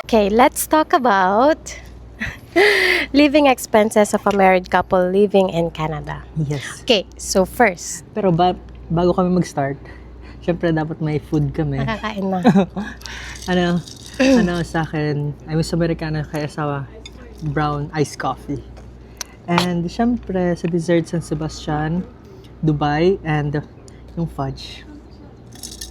Okay, let's talk about living expenses of a married couple living in Canada. Yes. Okay, so first, Pero bago kami mag-start, syempre dapat may food kami. nakakain na. ano sa akin, I was Americano kay asawa, brown iced coffee. And syempre sa dessert San Sebastian, Dubai, and yung fudge.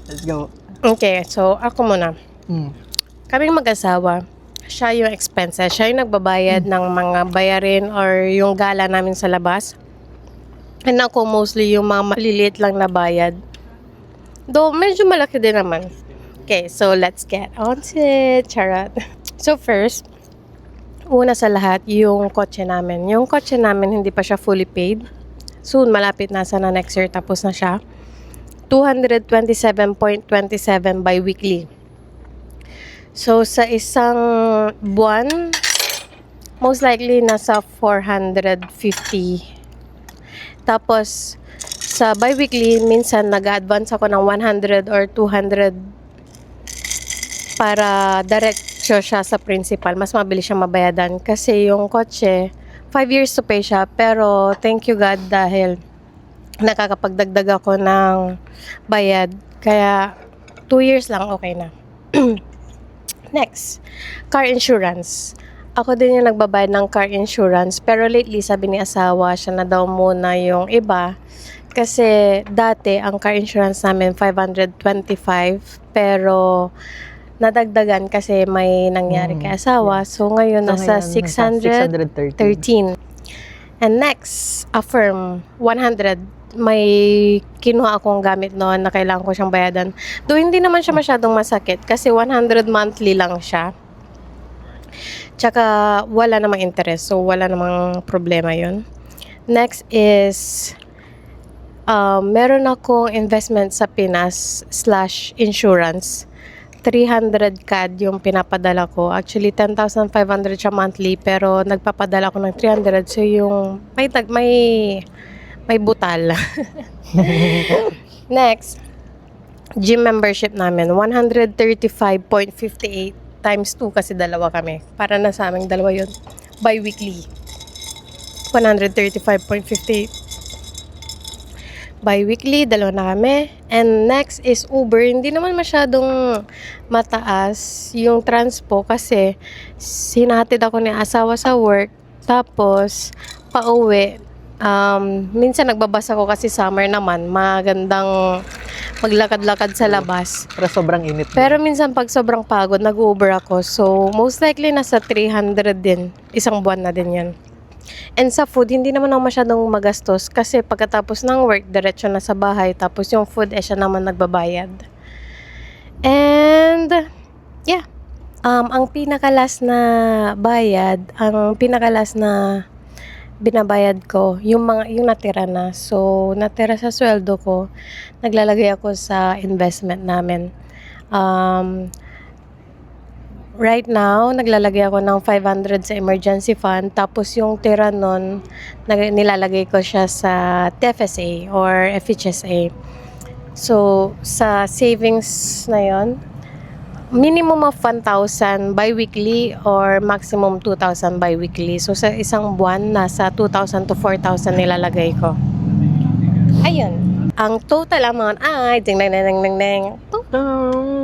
Let's go. Okay, so ako muna. Mm. Kaming mag-asawa, siya yung expenses. Siya yung nagbabayad ng mga bayarin or yung gala namin sa labas. And ako mostly yung mga maliliit lang na bayad. Though medyo malaki din naman. Okay, so let's get on to it. Charot. So first, una sa lahat, yung kotse namin. Yung kotse namin hindi pa siya fully paid. Soon, malapit na sana next year, tapos na siya. 227.27 bi-weekly. So, sa isang buwan, most likely nasa 450. Tapos, sa bi-weekly, minsan nag-advance ako ng 100 or 200 para diretso siya sa principal. Mas mabilis siya mabayadan. Kasi yung kotse, 5 years to pay siya. Pero, thank you God dahil nakakapagdagdag ako ng bayad. Kaya, 2 years lang okay na. Next, car insurance. Ako din yung nagbabayad ng car insurance. Pero lately, sabi ni asawa, siya na daw muna yung iba. Kasi dati, ang car insurance namin, 525. Pero nadagdagan kasi may nangyari kay asawa. So ngayon, nasa 613. And next, Affirm, 100. May kinuha akong gamit noon na kailangan ko siyang bayadan. Though hindi naman siya masyadong masakit kasi 100 monthly lang siya. Tsaka wala namang interest, so wala namang problema yun. Next is, meron akong investment sa Pinas / insurance. 300 CAD yung pinapadala ko. Actually, 10,500 siya monthly, pero nagpapadala ko ng 300. So, yung may butal. Next, gym membership namin. 135.58 times 2 kasi dalawa kami. Para na sa aming dalawa yun. Bi-weekly. 135.58. Bi-weekly, dalawa na kami. And next is Uber. Hindi naman masyadong mataas yung transpo kasi sinatid ako ni asawa sa work. Tapos, pauwi. Minsan nagbabas ako kasi summer naman. Magandang maglakad-lakad sa labas. Pero sobrang init. Pero minsan pag sobrang pagod, nag-Uber ako. So, most likely nasa 300 din. Isang buwan na din yan. And sa food, hindi naman ako masyadong magastos kasi pagkatapos ng work, diretso na sa bahay. Tapos yung food, siya naman nagbabayad. And, yeah. Ang pinakalas na bayad, ang pinakalas na binabayad ko, yung natira na. So, natira sa sweldo ko, naglalagay ako sa investment namin. Right now, naglalagay ako ng 500 sa emergency fund. Tapos yung tira nun, nilalagay ko siya sa TFSA or FHSA. So, sa savings na yon, minimum of 1,000 bi-weekly or maximum 2,000 bi-weekly. So, sa isang buwan, nasa 2,000 to 4,000 nilalagay ko. Ayun. Ang total amount ay ding.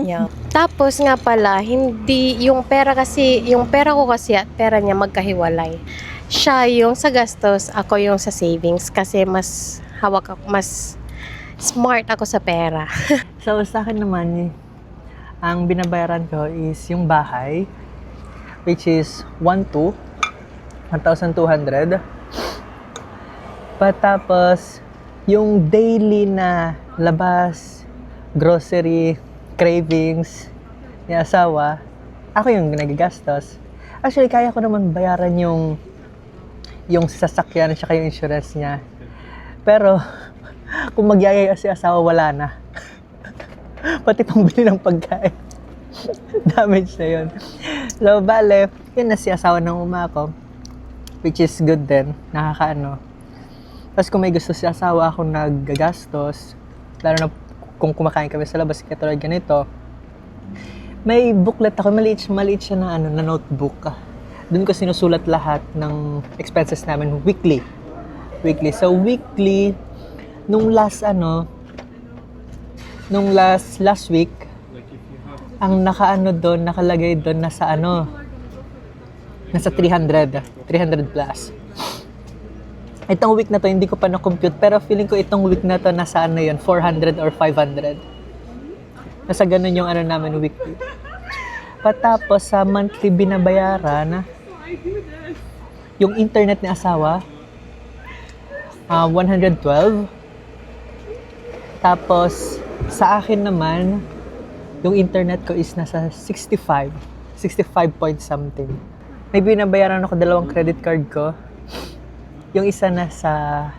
Yeah. Tapos nga pala, hindi yung pera ko kasi at pera niya magkahiwalay. Siya yung sa gastos, ako yung sa savings kasi mas hawak ako, mas smart ako sa pera. So sa akin naman, ang binabayaran ko is yung bahay, which is 1,200. Patapos, yung daily na labas, grocery, cravings, ni asawa, ako yung nagagastos. Actually, kaya ko naman bayaran yung sasakyan at saka yung insurance niya. Pero, kung magyayaya si asawa, wala na. Pati pambili ng pagkain. Damage na yun. So, bale, yun na si asawa ng umako. Which is good din. Nakakaano. Tapos kung may gusto si asawa, ako naggagastos. Lalo na kung kumakain kami sa labas, katulad ganito. May booklet ako, maliit siya na, na notebook. Doon ko sinusulat lahat ng expenses namin weekly. So, weekly, nung last week, ang nakalagay doon nasa nasa 300 plus. Itong week na to, hindi ko pa na-compute, pero feeling ko itong week na to nasa 400 or 500. Nasa ganun yung namin weekly. Patapos sa monthly binabayaran, yung internet ni asawa, 112. Tapos sa akin naman, yung internet ko is nasa 65 point something. May binabayaran ako 2 credit card ko. Yung isa nasa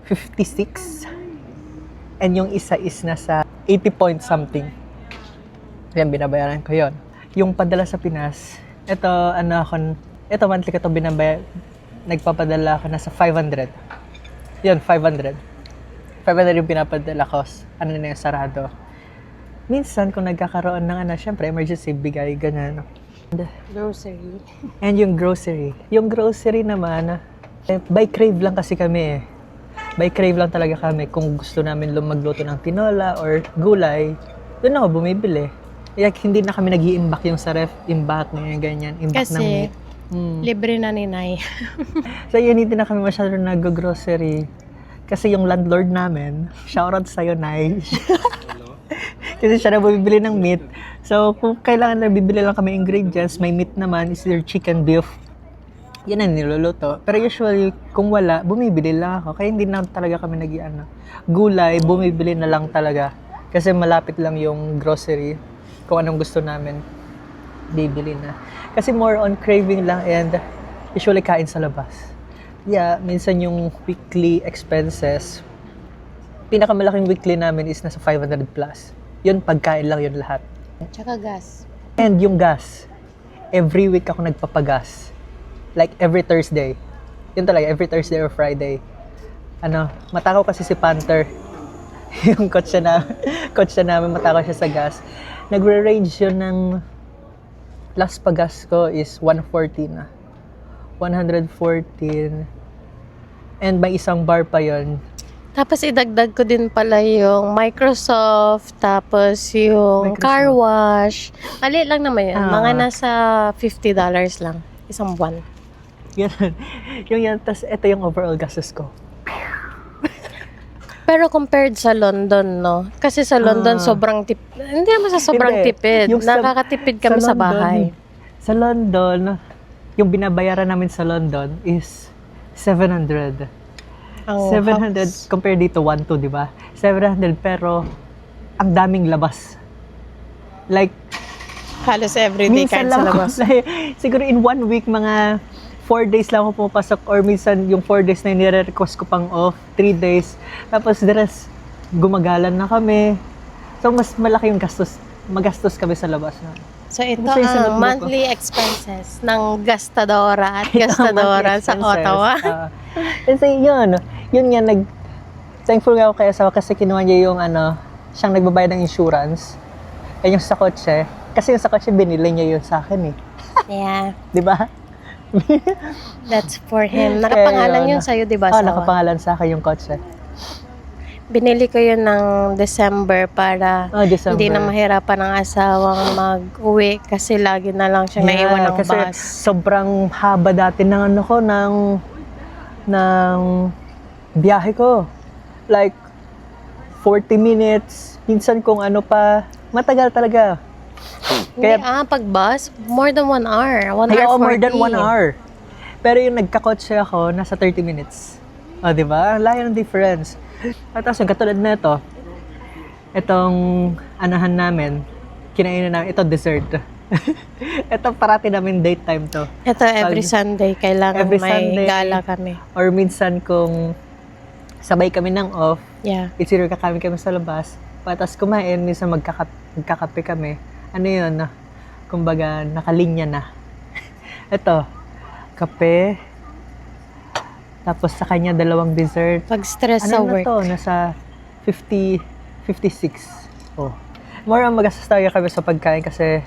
56 and yung isa is nasa 80 point something. Yan, binabayaran ko yon. Yung padala sa Pinas, ito monthly ko ito nagpapadala ako nasa 500. Yun, 500 yung pinapadala ko. Na yung sarado. Minsan, kung nagkakaroon ng syempre, emergency, bigay, ganyan. Grocery. And yung grocery. Yung grocery naman, by crave lang kasi kami eh. By crave lang talaga kami. Kung gusto namin magluto ng tinola or gulay, doon ako bumibili. Hindi na kami nag-i-imbak yung sa ref, imbak, ganyan, imbak ng meat. Libre na ni Nay. So yun, hindi na kami masyado nag-grocery. Kasi yung landlord namin, shoutout sa'yo, Nay. Kasi siya na bumibili ng meat. So, kung kailangan na bibili lang kami ingredients, may meat naman, is either chicken, beef. Yan ang niluluto. Pero usually, kung wala, bumibili lang ako. Kaya hindi na talaga kami gulay, bumibili na lang talaga. Kasi malapit lang yung grocery. Kung anong gusto namin, bibili na. Kasi more on craving lang and usually kain sa labas. Yeah, minsan yung weekly expenses, pinakamalaking weekly namin is nasa 500 plus. Yun, pagkain lang yun lahat. Tsaka gas. And yung gas, every week ako nagpapagas. Like every Thursday. Yun talaga, every Thursday or Friday. Matakaw kasi si Panther. Yung coach namin, matakaw siya sa gas. Nagre-range yun ng last pagas ko is 114 na. 114. And may isang bar pa yon. Tapos idagdag ko din pala yung Microsoft, tapos yung car wash. Mali lang naman yun. Mga nasa $50 lang. Isang buwan. Yan. Yung yan. Tapos ito yung overall gastos ko. Pero compared sa London, no? Kasi sa London, sobrang hindi naman sa sobrang Hindi. tipid. Nakakatipid kami sa bahay. Sa London, yung binabayaran namin sa London is 700. Ang 700 house. compared dito 1-2, di ba? 700 pero ang daming labas. Like Halos everyday minsan kahit sa lang ako, labas. siguro in 1 week mga 4 days lang ako pumapasok or minsan yung 4 days na nire-request ko pang off, 3 days. Tapos the rest, gumagalan na kami. So mas malaki yung gastos. Magastos kami sa labas na. So ito Ano siya yung sagot ang mo ko? monthly expenses ng gastadora at gastadora sa Ottawa. Kasi yun nga, thankful nga ako kay asawa kasi kinuha niya yung siyang nagbabayad ng insurance. Eh yung sa kotse, kasi yung sa kotse binili niya yun sa akin eh. Yeah, Di ba? that's for him. Nakapangalan yun sa'yo, di ba? Oo, asawa? nakapangalan sa akin yung kotse. Binili ko yun ng December para December. hindi na mahirapan ng asawang mag-uwi kasi lagi na lang siyang naiwan ng kasi bus. sobrang haba dati ng ng biyahe ko. Like 40 minutes, minsan kung matagal talaga. Kaya, pag bus, more than 1 hour. 1 Kaya hour 40. more than 1 hour. Pero yung nagkakotse ako, nasa 30 minutes. O, di ba? Layo ng difference. At tapos yung katulad na ito, itong anahan namin, kinainan namin, ito dessert. Ito parati namin date time to. Ito, every Sunday, kailangan Every may Sunday. gala kami. Or minsan kung sabay kami ng off, Yeah. it's either kakain kami sa labas, patas kumain, minsan magkakape kami. Ano yun? Kumbaga, nakalinya na. Ito, kape, tapos sa kanya 2 dessert. Pag stress sa Ano na work. to? Nasa 56. Oh. more ang magastos talaga kami sa pagkain kasi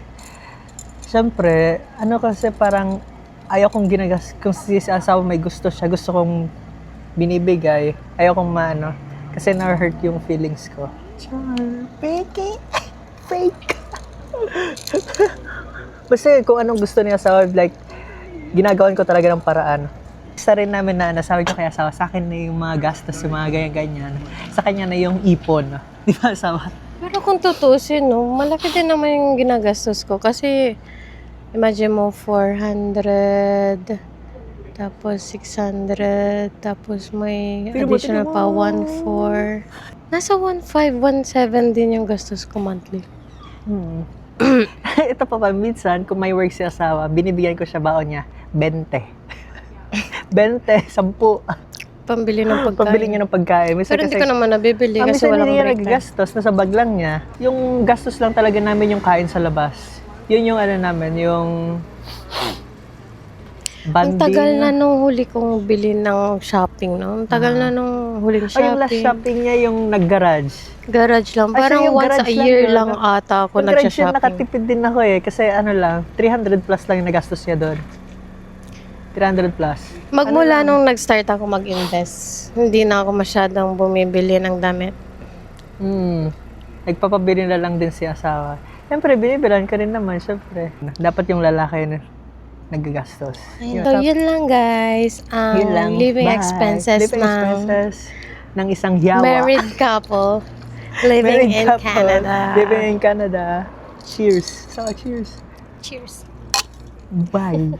syempre, kasi parang ayaw kong kung si asawa may gusto siya, gusto kong binibigay, ayaw kong kasi na-hurt yung feelings ko. Fake. Kasi kung anong gusto niya asawa, like, ginagawan ko talaga ng paraan. Isa rin namin na nasabi ko kay asawa, sa akin na yung mga gastos, yung mga ganyan-ganyan. Sa kanya na yung ipon. Di ba, asawa? Pero kung tutusin, no, malaki din naman yung ginagastos ko. Kasi, imagine mo, 400, tapos 600, tapos may Pero additional buti pa, naman. 1,400. Nasa 1,500, 1,700 din yung gastos ko monthly. Ito pa minsan, kung may work si asawa, binibigyan ko siya baon niya, 20. 20, 10. Pambili ng pagkain. Pambili niya ng pagkain. Minsan Pero hindi ko naman nabibili kasi minsan walang hindi niya break time. nagagastos, nasa bag lang niya. Yung gastos lang talaga namin yung kain sa labas. Yun yung namin, yung Ang banding. tagal na nung huli kong bili ng shopping, no? Ang tagal na nung huling Ay, shopping. yung last shopping niya, yung nag-garage. Garage lang. Ay, Parang yung once garage a year yun, lang ata ako Yung garage yun, nagsha-shopping. nakatipid din ako kasi lang, 300 plus lang yung nagastos niya doon. 300 plus. Magmula nung nag-start ako mag-invest, hindi na ako masyadong bumibili ng damit. Nagpapabili na lang din si asawa. Siyempre, binibilan ka rin naman, siyempre. Dapat yung lalaki na nagagastos. So, yun lang guys. Ang Yun lang. living Bye. expenses Living ng expenses ng isang yawa. married couple living in couple, Canada. Living in Canada. Cheers. So, cheers. Cheers. Bye.